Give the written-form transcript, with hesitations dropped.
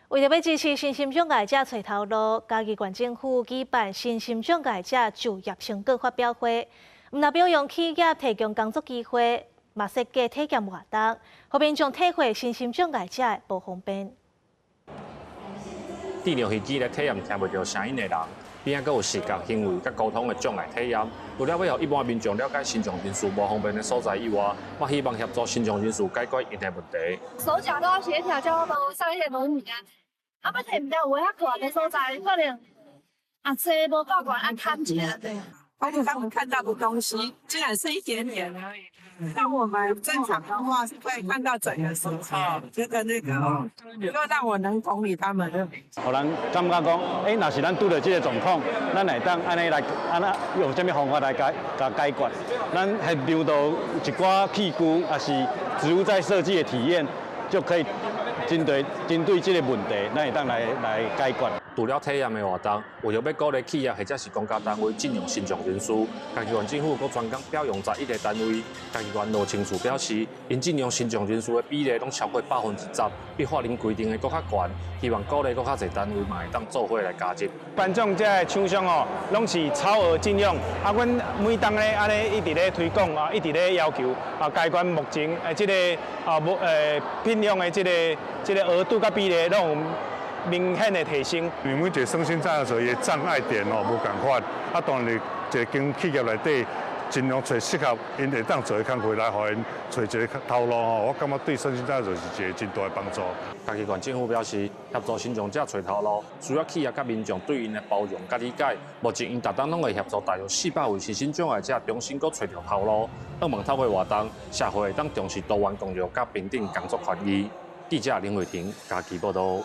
为了要支持身心障碍者找头路，嘉义县政府举办身心障碍者就业成果发表会，唔但表扬企业提供工作机会，嘛设计体验活动，后面将体会身心障碍者的不方便。智能耳机来体验听袂到声音的人，边仔阁有视觉、行为、甲沟通的障碍体验。除了要互一般民众了解身障人士无方便的所在以外，我希望协助身障人士解决因的问题。手脚都要协调，叫他们上一些轮椅啊。啊，要摕唔到有较悬的所在，可能坐无够悬，看起来对。而且他们看到的东西竟然是一点点而已。当我们正常的话是会看到整个手机，这个就让我能同理他们。互人感觉讲，若是咱拄到这个状况，咱会当安尼来，用什么方法来解决？咱现场到一寡器具，也是植物在设计的体验，就可以针对这个问题，咱会当来解决。除了体验的活动，为了要鼓励企业或者是公家单位聘用身障人士，嘉义县政府阁专工表扬11个单位。嘉义县罗清楚表示，因聘用身障人士的比例拢超过10%，比法令规定的阁较悬。希望鼓励阁较侪单位嘛会当做伙来加入。颁奖这个厂商哦，拢是超额禁用。阮每当咧安尼一直咧推广一直咧要求该县目前这个聘用的这个额度甲比例拢有明显的提升。因为一个身心障碍者的障碍点无共款，当然一个间企业内底尽量找适合因会当做的工作来，互因找一个头路我感觉对身心障碍者是一个真大的帮助。嘉义县政府表示，协助身障者找头路，需要企业甲民众对因的包容甲理解。目前因逐档拢会协助大约400位身心障碍者重新阁找条头路。希望透过活动，社会会当重视多元共融甲平等工作权益。记者林伟霆，嘉义报道。